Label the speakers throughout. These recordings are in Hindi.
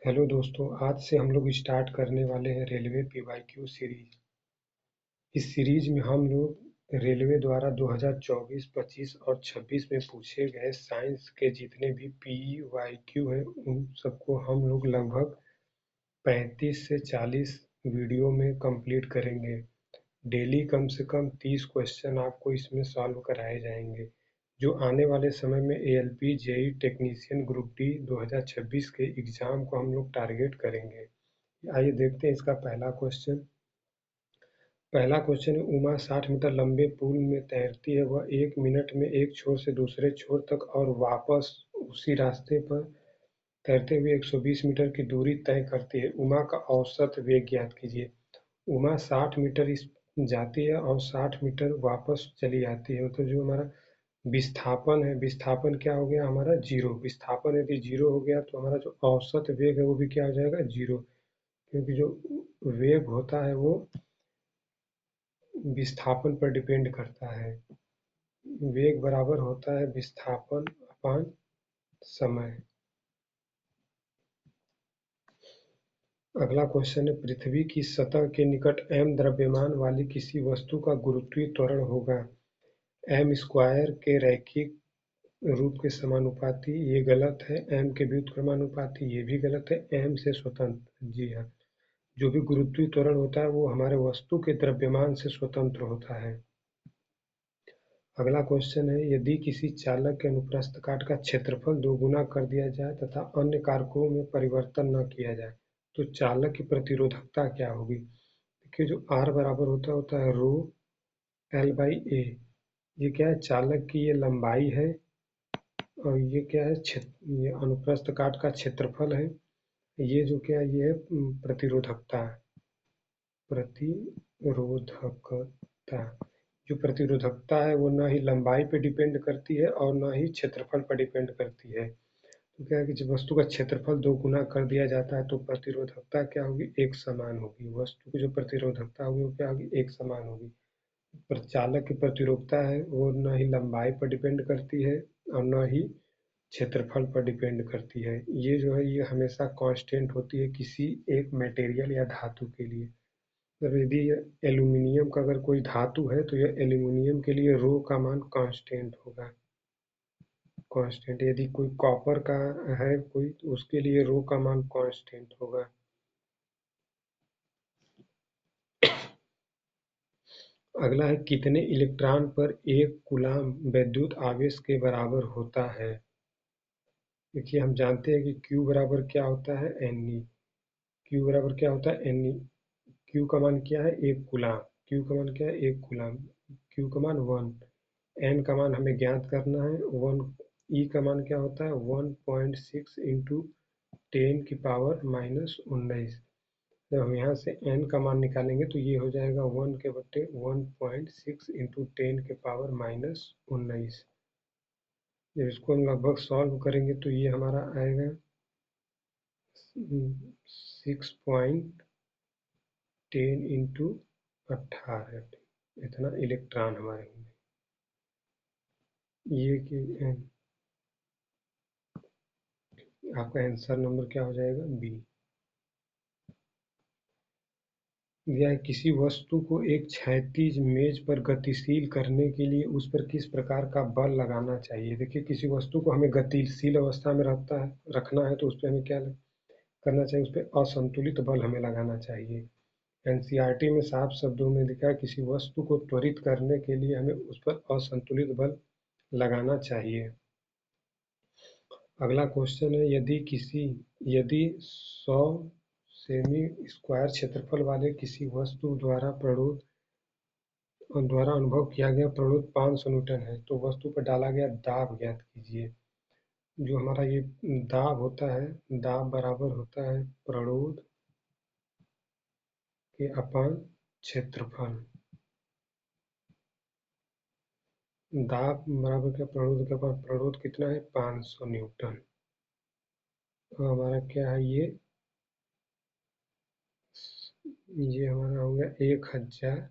Speaker 1: हेलो दोस्तों, आज से हम लोग स्टार्ट करने वाले हैं रेलवे पीवाईक्यू सीरीज। इस सीरीज में हम लोग रेलवे द्वारा 2024, 25 और 26 में पूछे गए साइंस के जितने भी पीवाईक्यू हैं उन सबको हम लोग लगभग 35 से 40 वीडियो में कंप्लीट करेंगे। डेली कम से कम 30 क्वेश्चन आपको इसमें सॉल्व कराए जाएंगे, जो आने वाले समय में ALP JE technician group D 2026 के एग्जाम को हम लोग टारगेट करेंगे। आइए देखते हैं इसका पहला क्वेश्चन। पहला क्वेश्चन है, उमा 60 मीटर लंबे पुल में तैरती है। वह 1 मिनट में एक छोर से दूसरे छोर तक और वापस उसी रास्ते पर तैरते हुए 120 मीटर की दूरी तय करती है। उमा का औसत वेग ज्ञात कीजिए। उमा 60 मीटर जाती है और 60 मीटर वापस चली आती है। मतलब जो हमारा विस्थापन है, विस्थापन क्या हो गया हमारा? जीरो। विस्थापन यदि जीरो हो गया तो हमारा जो औसत वेग है वो भी क्या हो जाएगा? जीरो। क्योंकि जो वेग होता है वो विस्थापन पर डिपेंड करता है। वेग बराबर होता है विस्थापन अपान समय। अगला क्वेश्चन है, पृथ्वी की सतह के निकट m द्रव्यमान वाली किसी वस्तु का गुरुत्वीय त्वरण होगा m स्क्वायर के रैखिक रूप के समानुपाती। ये गलत है। m के व्युत्क्रमानुपाती, ये भी गलत है। m से स्वतंत्र, जी हाँ। जो भी गुरुत्वीय त्वरण होता है वो हमारे वस्तु के द्रव्यमान से स्वतंत्र होता है। अगला क्वेश्चन है, यदि किसी चालक के अनुप्रस्थ काट का क्षेत्रफल दोगुना कर दिया जाए तथा अन्य कारकों में परिवर्तन न किया जाए तो चालक की प्रतिरोधकता क्या होगी? देखिए, जो R बराबर होता है रो L बाई ए। ये क्या है? चालक की ये लंबाई है और ये क्या है? ये अनुप्रस्थ काट का क्षेत्रफल है। ये जो क्या है? ये है प्रतिरोधकता। प्रतिरोधकता, जो प्रतिरोधकता है वो न ही लंबाई पे डिपेंड करती है और न ही क्षेत्रफल पर डिपेंड करती है। तो क्या है कि जब वस्तु का क्षेत्रफल दो गुना कर दिया जाता है तो प्रतिरोधकता क्या होगी? एक समान होगी। वस्तु की जो प्रतिरोधकता होगी वो क्या होगी? एक समान होगी। पर चालक की प्रतिरोधकता है वो न ही लंबाई पर डिपेंड करती है और न ही क्षेत्रफल पर डिपेंड करती है। ये जो है ये हमेशा कांस्टेंट होती है किसी एक मटेरियल या धातु के लिए। यदि एल्यूमिनियम का अगर कोई धातु है तो यह एल्यूमिनियम के लिए रो का मान कांस्टेंट होगा। कांस्टेंट यदि कोई कॉपर का है कोई तो उसके लिए रो का मान कांस्टेंट होगा। अगला है, कितने इलेक्ट्रॉन पर एक कूलाम वैद्युत आवेश के बराबर होता है? देखिए, हम जानते हैं कि Q बराबर क्या होता है? Ne। Q बराबर क्या होता है? Ne। Q का मान क्या है? एक कूलाम। Q का मान क्या है? एक कूलाम। Q का मान 1। N का मान हमें ज्ञात करना है 1। E का मान क्या होता है? 1.6 इंटू 10⁻⁻19। जब हम यहाँ से n का मान निकालेंगे तो ये हो जाएगा 1 के बट्टे 1.6 इंटू 10⁻⁻19। जब इसको हम लगभग सॉल्व करेंगे तो ये हमारा आएगा 6.10 इंटू 18। इतना इलेक्ट्रॉन हमारे होंगे। ये कि आपका आंसर नंबर क्या हो जाएगा? बी। दिया है, किसी वस्तु को एक क्षैतिज मेज पर गतिशील करने के लिए उस पर किस प्रकार का बल लगाना चाहिए? देखिए, किसी वस्तु को हमें गतिशील अवस्था में रखना है तो उस पर हमें क्या करना चाहिए? उस पर असंतुलित बल हमें लगाना चाहिए। एनसीईआरटी में साफ शब्दों में लिखा है, किसी वस्तु को त्वरित करने के लिए हमें उस पर असंतुलित बल लगाना चाहिए। अगला क्वेश्चन है, यदि 100 सेमी स्क्वायर क्षेत्रफल वाले किसी वस्तु द्वारा अनुभव किया गया प्रणोद 500 न्यूटन है तो वस्तु पर डाला गया दाब ज्ञात कीजिए। जो हमारा ये दाब होता है, दाब बराबर होता है प्रणोद के अपान क्षेत्रफल। दाब बराबर क्या? प्रणोद के अपान प्रणोद कितना है? 500 न्यूटन। तो हमारा क्या है? ये हमारा हो गया 1000।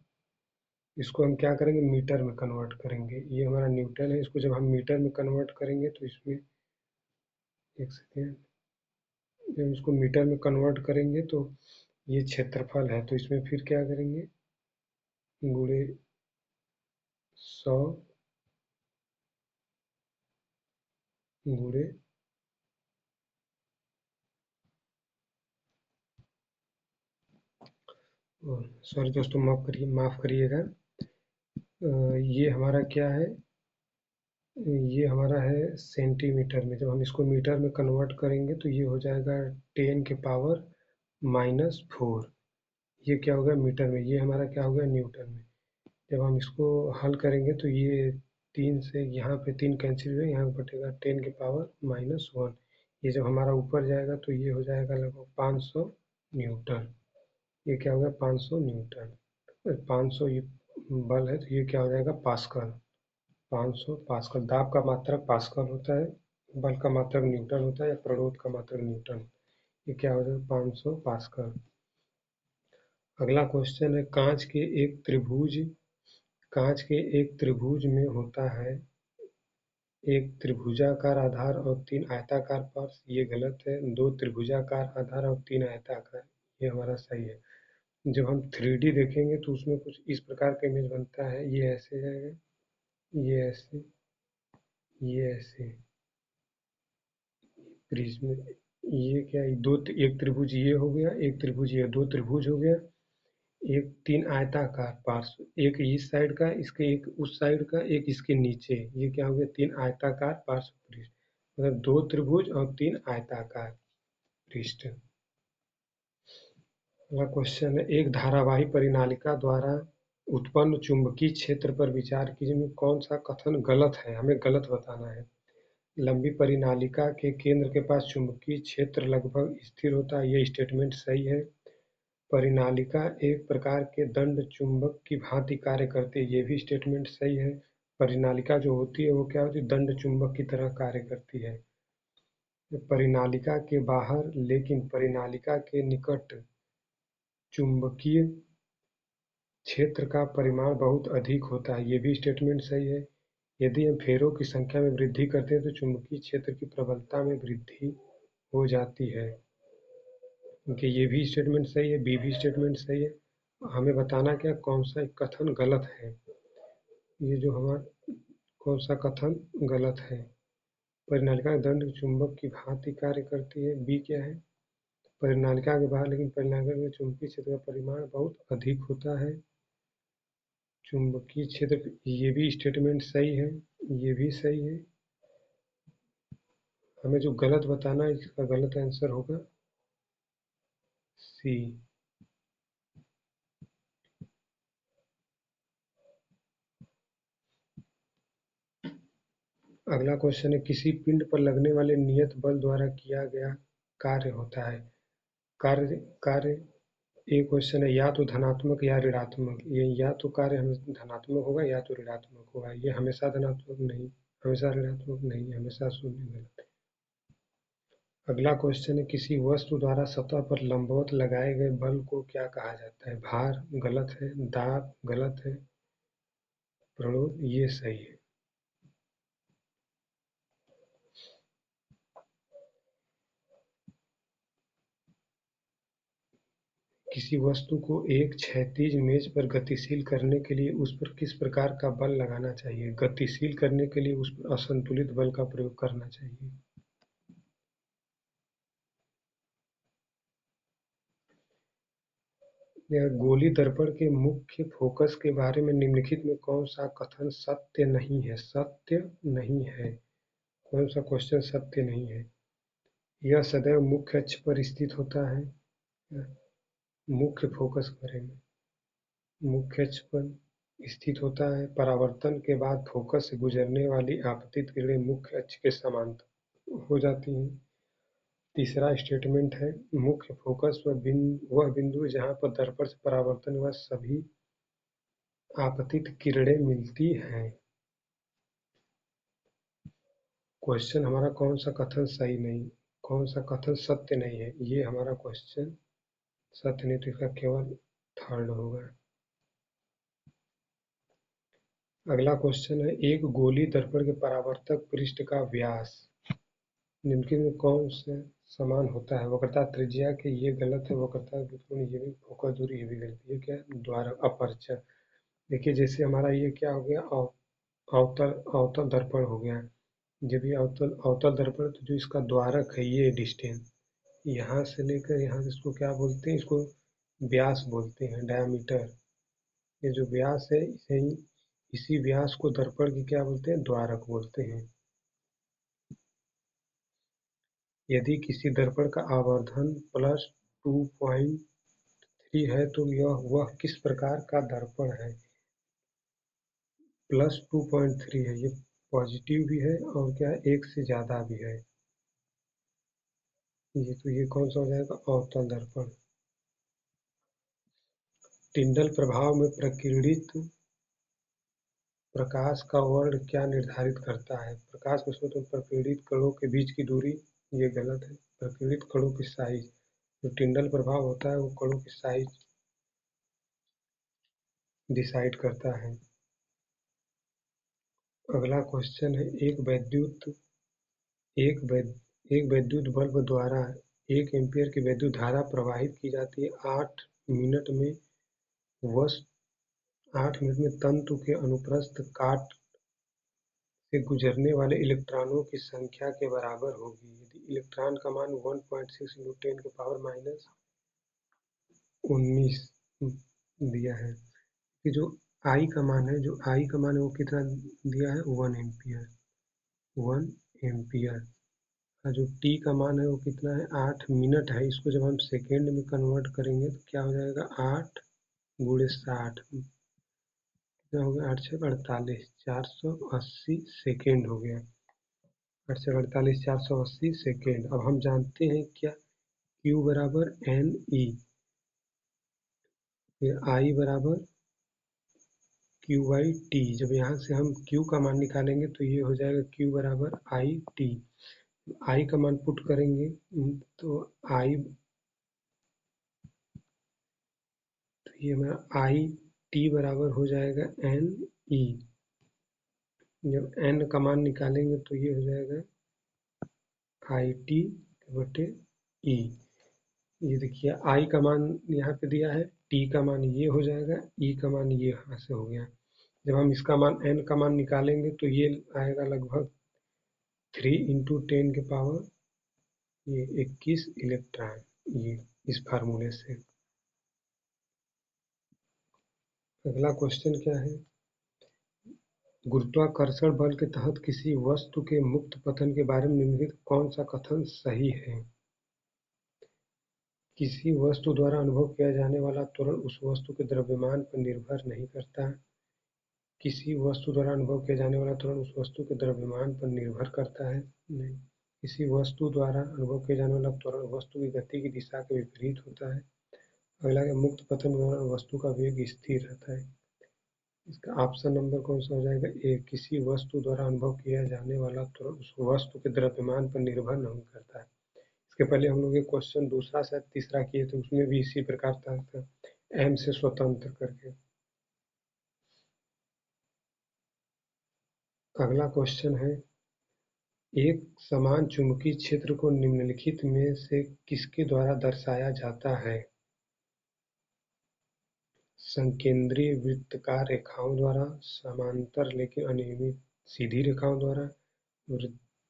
Speaker 1: इसको हम क्या करेंगे? मीटर में कन्वर्ट करेंगे। ये हमारा न्यूटन है, इसको जब हम मीटर में कन्वर्ट करेंगे तो इसमें एक सेकेंड, जब इसको मीटर में कन्वर्ट करेंगे तो ये क्षेत्रफल है, तो इसमें फिर क्या करेंगे, गुणे 100 गुणे सॉरी दोस्तों, माफ़ करिएगा, ये हमारा क्या है, ये हमारा है सेंटीमीटर में। जब हम इसको मीटर में कन्वर्ट करेंगे तो ये हो जाएगा 10 के पावर -4। ये क्या हो गया मीटर में, ये हमारा क्या हो गया न्यूटन में। जब हम इसको हल करेंगे तो ये 3 से यहाँ पे 3 कैंसिल हुए, यहाँ बटेगा 10 के पावर -1। ये जब हमारा ऊपर जाएगा तो ये हो जाएगा लगभग 500 न्यूटन। ये क्या हो गया 500 न्यूटन। 500 ये बल है तो ये क्या हो जाएगा पास्कल। 500 पास्कल। दाब का मात्रक पास्कल होता है, बल का मात्रक न्यूटन होता है, या प्रणोद का मात्रक न्यूटन। ये क्या हो जाएगा 500 पास्कल। अगला क्वेश्चन है, कांच के एक त्रिभुज में होता है एक त्रिभुजाकार आधार और 3 आयताकार पार्श्व। ये गलत है। 2 त्रिभुजाकार आधार और 3 आयताकार, ये हमारा सही है। जब हम 3D देखेंगे तो उसमें कुछ इस प्रकार का इमेज बनता है, ये ऐसे जाएगा, ये ऐसे, ये ऐसे प्रिज्म। ये क्या है, एक त्रिभुज ये हो गया, एक त्रिभुज ये, 2 त्रिभुज हो गया, एक 3 आयताकार पार्श्व, एक इस साइड का, इसके एक उस साइड का, एक इसके नीचे। ये क्या हो गया 3 आयताकार पार्श्व पृष्ठ, मतलब 2 त्रिभुज और 3 आयताकार पृष्ठ। अगला क्वेश्चन है, एक धारावाही परिनालिका द्वारा उत्पन्न चुंबकीय क्षेत्र पर विचार कीजिए, में कौन सा कथन गलत है, हमें गलत बताना है। लंबी परिनालिका के केंद्र के पास चुंबकीय क्षेत्र लगभग स्थिर होता है, ये स्टेटमेंट सही है। परिनालिका एक प्रकार के दंड चुंबक की भांति कार्य करती है, ये भी स्टेटमेंट सही है। परिनालिका जो होती है वो क्या होती है, दंड चुंबक की तरह कार्य करती है। परिनालिका के बाहर लेकिन परिनालिका के निकट चुंबकीय क्षेत्र का परिमाण बहुत अधिक होता है, ये भी स्टेटमेंट सही है। यदि हम फेरों की संख्या में वृद्धि करते हैं तो चुंबकीय क्षेत्र की प्रबलता में वृद्धि हो जाती है, क्योंकि ये भी स्टेटमेंट सही है, बी भी स्टेटमेंट सही है। हमें बताना क्या कौन सा कथन गलत है, ये जो हमारा कौन सा कथन गलत है। परिनालिका दंड चुंबक की भांति कार्य करती है, बी क्या है, परिनालिका के बाहर लेकिन परिनालिका में चुंबकीय क्षेत्र का परिमाण बहुत अधिक होता है। चुंबकीय क्षेत्र, ये भी स्टेटमेंट सही है, ये भी सही है। हमें जो गलत बताना है इसका गलत आंसर होगा सी। अगला क्वेश्चन है, किसी पिंड पर लगने वाले नियत बल द्वारा किया गया कार्य होता है। कार्य कार्य एक क्वेश्चन है, या तो धनात्मक या ऋणात्मक। ये या तो कार्य हमें धनात्मक होगा या तो ऋणात्मक होगा, ये हमेशा धनात्मक नहीं, हमेशा ऋणात्मक नहीं, हमेशा शून्य, गलत। अगला क्वेश्चन है, किसी वस्तु द्वारा सतह पर लंबवत लगाए गए बल को क्या कहा जाता है। भार, गलत है। दाब, गलत है। प्रणोद, ये सही है। किसी वस्तु को एक क्षैतिज मेज पर गतिशील करने के लिए उस पर किस प्रकार का बल लगाना चाहिए। गतिशील करने के लिए उस पर असंतुलित बल का प्रयोग करना चाहिए। यह गोली दर्पण के मुख्य फोकस के बारे में निम्नलिखित में कौन सा कथन सत्य नहीं है। सत्य नहीं है, कौन सा क्वेश्चन सत्य नहीं है। यह सदैव मुख्य अक्ष पर स्थित होता है। मुख्य फोकस बारे में, मुख्य अक्ष पर स्थित होता है। परावर्तन के बाद फोकस से गुजरने वाली आपतित किरणें मुख्य अक्ष के समांतर हो जाती हैं। तीसरा स्टेटमेंट है, मुख्य फोकस वह बिंदु जहाँ पर दर्पण से परावर्तन व सभी आपतित किरणें मिलती हैं। क्वेश्चन हमारा कौन सा कथन सही नहीं, कौन सा कथन सत्य नहीं है, ये हमारा क्वेश्चन सत्य नहीं, तो इसका केवल थर्ड होगा। अगला क्वेश्चन है, एक गोली दर्पण के परावर्तक पृष्ठ का व्यास निम्नलिखित में कौन से समान होता है। वक्रता त्रिज्या के ये गलत है, वक्रता व्युत्पन्न ये भी, फोकस दूरी ये भी गलत है। ये क्या है? द्वारक अपर्चर। देखिए जैसे हमारा ये क्या हो गया, अवतल अवतल दर्पण हो गया। जब ये अवतल अवतल दर्पण, तो जो इसका द्वारक है ये डिस्टेंस, यहाँ से लेकर यहाँ से, इसको क्या बोलते हैं? इसको व्यास बोलते हैं, डायमीटर। ये जो व्यास है इसे इसी व्यास को दर्पण की क्या बोलते हैं? द्वारक बोलते हैं। यदि किसी दर्पण का आवर्धन +2.3 है तो वह किस प्रकार का दर्पण है? +2.3 है, ये पॉजिटिव भी है और क्या है, एक से ज़्यादा भी है। ये कौन सा हो जाएगा? अवतल दर्पण। टिंडल प्रभाव में प्रकीर्णित प्रकाश का वर्ण क्या निर्धारित करता है? प्रकाश के स्रोत और प्रकीर्णित कणों के बीच की दूरी, ये गलत है। प्रकीर्णित कणों की साइज, जो टिंडल प्रभाव होता है वो कणों की साइज डिसाइड करता है। अगला क्वेश्चन है, एक वैद्युत बल्ब द्वारा 1 एम्पीयर की वैद्युत धारा प्रवाहित की जाती है। 8 मिनट में वह 8 मिनट में तंतु के अनुप्रस्थ काट से गुजरने वाले इलेक्ट्रॉनों की संख्या के बराबर होगी यदि इलेक्ट्रॉन का मान 1.6 × 10⁻19 दिया है। कि जो I का मान है, वो कितना दिया है? 1 एम्पियर। 1 एम्पियर का जो T का मान है वो कितना है? 8 मिनट है। इसको जब हम सेकेंड में कन्वर्ट करेंगे तो क्या हो जाएगा? 8 × 60 कितना हो गया? 8 × 6 = 48, 480 सेकेंड हो गया। 8 से 48, 480 सेकेंड। अब हम जानते हैं क्या? Q बराबर NE, फिर I बराबर Q/T। जब यहाँ से हम Q का मान निकालेंगे तो ये हो जाएगा Q बराबर IT। I का मान पुट करेंगे तो ये हमारा IT बराबर हो जाएगा NE। जब N का मान निकालेंगे तो ये हो जाएगा IT/E। ये देखिए I का मान यहाँ पे दिया है, T का मान ये हो जाएगा, E का मान ये यहाँ से हो गया। जब हम इसका मान N का मान निकालेंगे तो ये आएगा लगभग 3 × 10⁻21 इलेक्ट्रॉन, ये इस फार्मूले से। अगला क्वेश्चन क्या है? गुरुत्वाकर्षण बल के तहत किसी वस्तु के मुक्त पतन के बारे में निम्नलिखित कौन सा कथन सही है? किसी वस्तु द्वारा अनुभव किया जाने वाला त्वरण उस वस्तु के द्रव्यमान पर निर्भर नहीं करता। किसी वस्तु द्वारा अनुभव किया जाने वाला त्वरण उस वस्तु के द्रव्यमान पर निर्भर करता है? नहीं। किसी वस्तु द्वारा अनुभव किया जाने वाला त्वरण वस्तु की गति की दिशा के विपरीत होता है। अगला है, मुक्त पतन के दौरान वस्तु का वेग स्थिर रहता है। इसका ऑप्शन नंबर कौन सा हो जाएगा? ए। किसी वस्तु द्वारा अनुभव किया जाने वाला त्वरण उस वस्तु के द्रव्यमान पर निर्भर नहीं करता है। इसके पहले हम लोग ये क्वेश्चन दूसरा शायद तीसरा किए थे, उसमें भी इसी प्रकार था, एम से स्वतंत्र करके। अगला क्वेश्चन है, एक समान चुंबकीय क्षेत्र को निम्नलिखित में से किसके द्वारा दर्शाया जाता है? संकेंद्रीय वृत्ताकार रेखाओं द्वारा, समांतर लेकिन अनियमित सीधी रेखाओं द्वारा,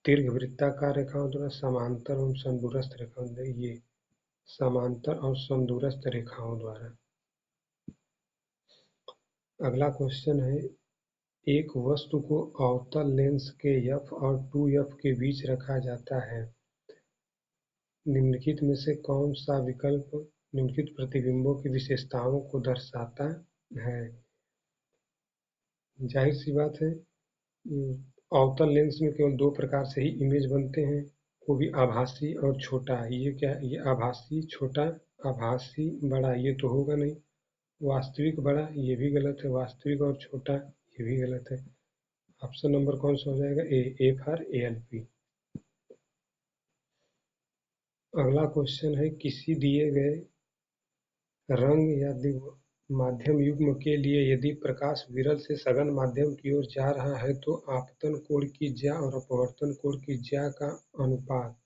Speaker 1: दीर्घवृत्ताकार रेखाओं द्वारा, समांतर एवं समदूरस्थ रेखाओं द्वारा। ये समांतर और समदूरस्थ रेखाओं द्वारा। अगला क्वेश्चन है, एक वस्तु को अवतल लेंस के F और 2F के बीच रखा जाता है। निम्नलिखित में से कौन सा विकल्प निम्नलिखित प्रतिबिंबों की विशेषताओं को दर्शाता है? जाहिर सी बात है, अवतल लेंस में केवल 2 प्रकार से ही इमेज बनते हैं, वो भी आभासी और छोटा। ये क्या है? ये आभासी छोटा, आभासी बड़ा, ये तो होगा नहीं। वास्तविक बड़ा, ये भी गलत है। वास्तविक और छोटा, ये भी गलत है। ऑप्शन नंबर कौन सा हो जाएगा? A for ALP। अगला क्वेश्चन है, किसी दिए गए रंग या माध्यम युग्म के लिए यदि प्रकाश विरल से सघन माध्यम की ओर जा रहा है तो आपतन कोण की ज्या और अपवर्तन कोण की ज्या का अनुपात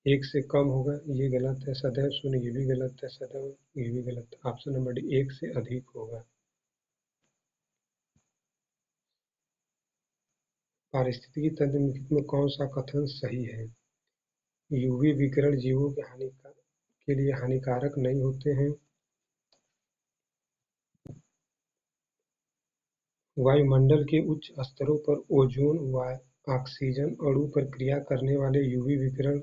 Speaker 1: 1 से कम होगा, ये गलत है। सदैव शून्य, ये भी गलत है। सदैव, ये भी गलत है। ऑप्शन नंबर डी 1 से अधिक होगा। पारिस्थितिकी तंत्र निम्नलिखित में कौन सा कथन सही है? यूवी विकिरण जीवों के लिए हानिकारक नहीं होते हैं। वायुमंडल के उच्च स्तरों पर ओजोन व ऑक्सीजन अणु पर क्रिया करने वाले यूवी विकिरण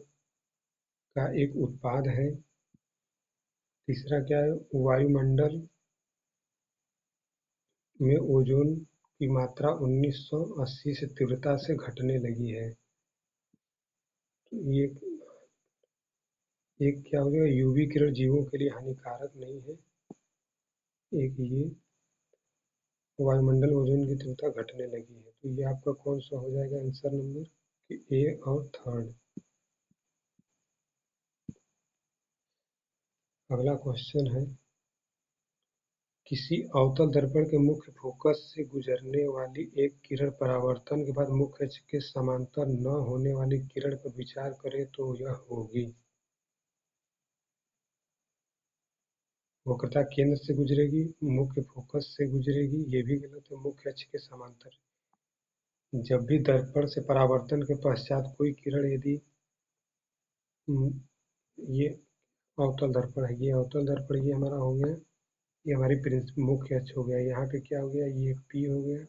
Speaker 1: का एक उत्पाद है। तीसरा क्या है? वायुमंडल में ओजोन की मात्रा 1980 से तीव्रता से घटने लगी है। तो ये एक क्या हो गया? यूवी किरण जीवों के लिए हानिकारक नहीं है। एक ये वायुमंडल में ओजोन की तीव्रता घटने लगी है। तो ये आपका कौन सा हो जाएगा आंसर नंबर? ए और थर्ड। अगला क्वेश्चन है, किसी अवतल दर्पण के मुख्य फोकस से गुजरने वाली एक किरण परावर्तन के बाद मुख्य अक्ष के समांतर न होने वाली किरण पर विचार करें तो यह होगी। वक्रता केंद्र से गुजरेगी, मुख्य फोकस से गुजरेगी, ये भी गलत है। मुख्य अक्ष के समांतर। जब भी दर्पण से परावर्तन के पश्चात कोई किरण यदि ये अवतल दर्पण है, ये अवतल दर्पण, ये हमारा हो गया, ये हमारी मुख्य अक्ष हो गया। यहाँ पे क्या हो गया? ये पी हो गया,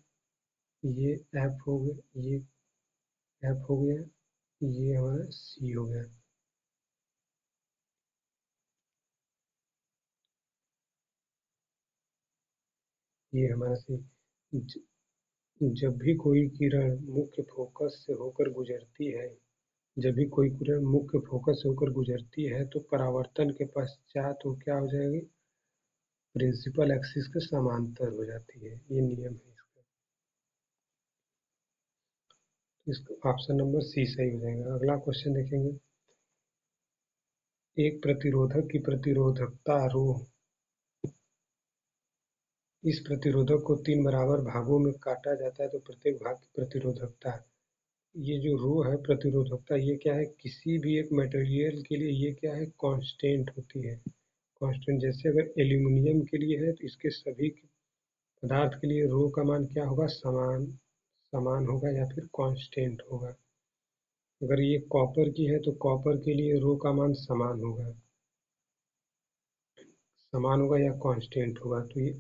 Speaker 1: ये एफ हो गया, ये एफ हो गया, ये हमारा सी हो गया। ये हमारा सी। जब भी कोई किरण मुख्य फोकस से होकर गुजरती है, जब भी कोई किरण मुख्य फोकस से होकर गुजरती है तो परावर्तन के पश्चात वो क्या हो जाएगी? प्रिंसिपल एक्सिस के समांतर हो जाती है। ये नियम है इसका। ऑप्शन नंबर सी सही हो जाएगा। अगला क्वेश्चन देखेंगे, एक प्रतिरोधक की प्रतिरोधकता रो, इस प्रतिरोधक को 3 बराबर भागों में काटा जाता है तो प्रत्येक भाग की प्रतिरोधकता, ये जो रो है प्रतिरोधकता, ये क्या है? किसी भी एक मटेरियल के लिए ये क्या है? कांस्टेंट होती है। कांस्टेंट, जैसे अगर एल्यूमिनियम के लिए है तो इसके सभी पदार्थ के लिए रो का मान क्या होगा? समान समान होगा या फिर कांस्टेंट होगा। अगर ये कॉपर की है तो कॉपर के लिए रो का मान समान होगा, समान होगा या कांस्टेंट होगा। तो ये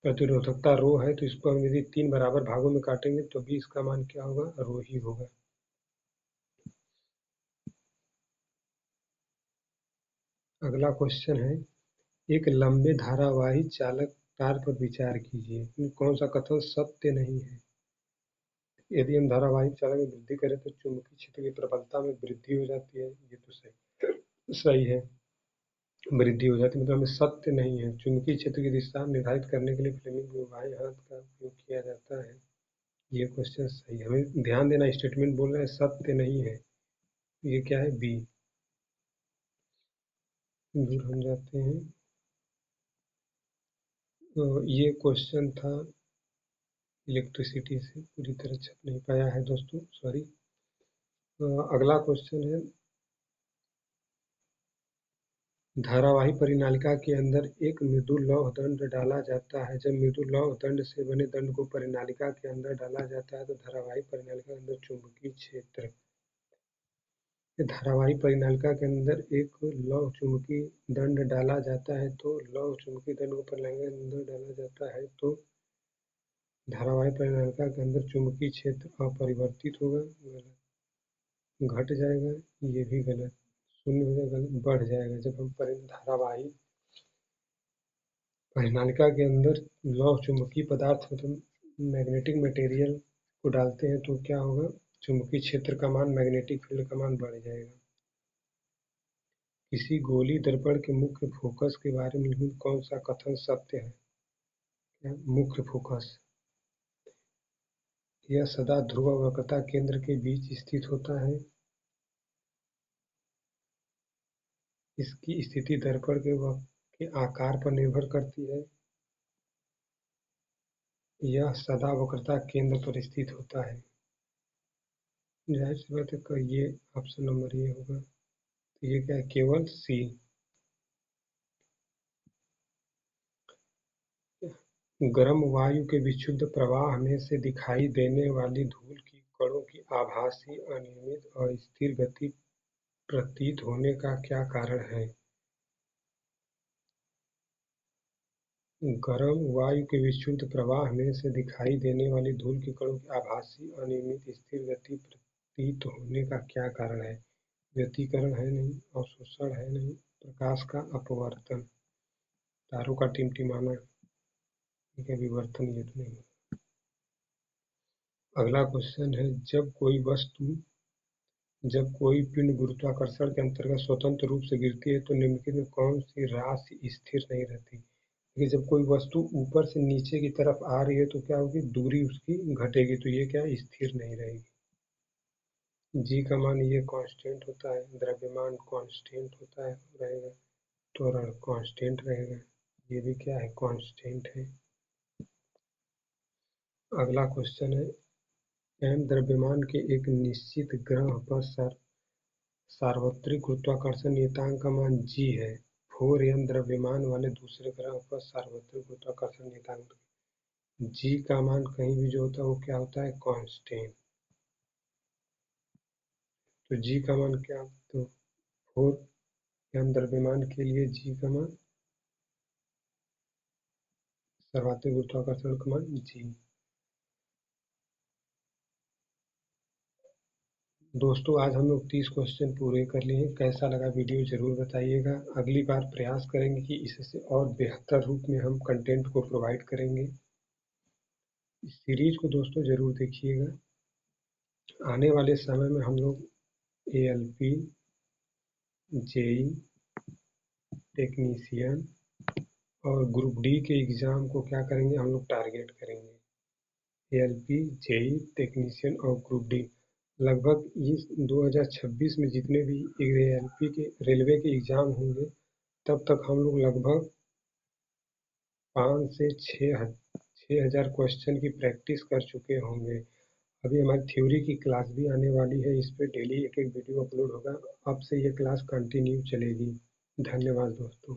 Speaker 1: प्रतिरोधकता रो है, तो इसको हम यदि 3 बराबर भागों में काटेंगे तो भी इसका मान क्या होगा? रो ही होगा। अगला क्वेश्चन है, एक लंबे धारावाही चालक तार पर विचार कीजिए। कौन सा कथन सत्य नहीं है? यदि हम धारावाही चालक में वृद्धि करें तो चुंबकीय क्षेत्र की प्रबलता में वृद्धि हो जाती है, ये तो सही है। वृद्धि हो जाती है, मतलब हमें सत्य नहीं है। चुंबकीय क्षेत्र की दिशा निर्धारित करने के लिए फ्लेमिंग के बाएं हाथ का उपयोग किया जाता है, ये क्वेश्चन सही है। हमें ध्यान देना, स्टेटमेंट बोल रहे हैं सत्य नहीं है। ये क्या है? बी। दूर हम जाते हैं। तो ये क्वेश्चन था इलेक्ट्रिसिटी से, पूरी तरह छप नहीं पाया है दोस्तों, सॉरी। अगला क्वेश्चन है, धारावाही परिनालिका के अंदर एक मृदु लौह दंड डाला जाता है। जब मृदु लौह दंड से बने दंड को परिनालिका के अंदर डाला जाता है तो धारावाही परिनालिका के अंदर चुंबकीय क्षेत्र, धारावाही परिनालिका के अंदर एक लौह चुंबकीय दंड डाला जाता है तो लौह चुंबकीय दंड को परिनालिका के अंदर डाला जाता है तो धारावाही परिनालिका के अंदर चुंबकीय क्षेत्र अपरिवर्तित होगा, घट जाएगा, ये भी गलत। शून्य हो जाएगा, बढ़ जाएगा। जब हम धारावाही परिनालिका के अंदर लौह चुंबकीय पदार्थ मतलब मैग्नेटिक मटेरियल को डालते हैं तो क्या होगा? चुंबकीय क्षेत्र का मान, मैग्नेटिक फील्ड का मान बढ़ जाएगा। किसी गोली दर्पण के मुख्य फोकस के बारे में निम्न कौन सा कथन सत्य है? मुख्य फोकस, यह सदा ध्रुव वक्रता केंद्र के बीच स्थित होता है। इसकी स्थिति दर्पण के आकार पर निर्भर करती है। यह सदा वक्रता केंद्र पर स्थित होता है। जाहिर सी बात है, ये ऑप्शन नंबर ये होगा। ये क्या है? केवल सी। गर्म वायु के विशुद्ध प्रवाह में से दिखाई देने वाली धूल की कणों की आभासी, अनियमित, अस्थिर गति प्रतीत होने का क्या कारण है? गर्म वायु के विशुद्ध प्रवाह में से दिखाई देने वाली धूल के कणों की आभासी, अनियमित, स्थिर गति प्रतीत होने का क्या कारण है? व्यतिकरण है नहीं, अवशोषण है नहीं, प्रकाश का अपवर्तन, तारों का टिमटिमाना, ठीक है, विवर्तन ये तो नहीं। अगला क्वेश्चन है, जब कोई पिंड गुरुत्वाकर्षण के अंतर्गत स्वतंत्र रूप से गिरती है तो निम्नलिखित में कौन सी राशि स्थिर नहीं रहती? देखिए, जब कोई वस्तु ऊपर से नीचे की तरफ आ रही है तो क्या होगी? दूरी उसकी घटेगी, तो ये क्या स्थिर नहीं रहेगी। जी का मान ये कांस्टेंट होता है, द्रव्यमान कांस्टेंट होता है, रहेगा। त्वरण कांस्टेंट रहेगा, ये भी क्या है? कांस्टेंट है। अगला क्वेश्चन है, एम द्रव्यमान के एक निश्चित ग्रह पर सार्वत्रिक गुरुत्वाकर्षण नियतांक का मान जी है। 4m द्रव्यमान वाले दूसरे ग्रह पर सार्वत्रिक गुरुत्वाकर्षण नियतांक जी का मान कहीं भी जो होता है वो क्या होता है? कांस्टेंट। तो जी का मान क्या? तो 4m द्रव्यमान के लिए जी का मान, सर्वाधिक गुरुत्वाकर्षण का मान जी। दोस्तों, आज हम लोग 30 क्वेश्चन पूरे कर लिए हैं। कैसा लगा वीडियो जरूर बताइएगा। अगली बार प्रयास करेंगे कि इससे और बेहतर रूप में हम कंटेंट को प्रोवाइड करेंगे। इस सीरीज को दोस्तों जरूर देखिएगा। आने वाले समय में हम लोग ALP, जेई, टेक्नीशियन और ग्रुप डी के एग्ज़ाम को क्या करेंगे? हम लोग टारगेट करेंगे। ALP, जेई, टेक्नीशियन और ग्रुप डी। लगभग इस 2026 में जितने भी ALP के रेलवे के एग्ज़ाम होंगे, तब तक हम लोग लगभग 5 से 6,000 क्वेश्चन की प्रैक्टिस कर चुके होंगे। अभी हमारी थ्योरी की क्लास भी आने वाली है, इस पे डेली एक वीडियो अपलोड होगा। अब से ये क्लास कंटिन्यू चलेगी। धन्यवाद दोस्तों।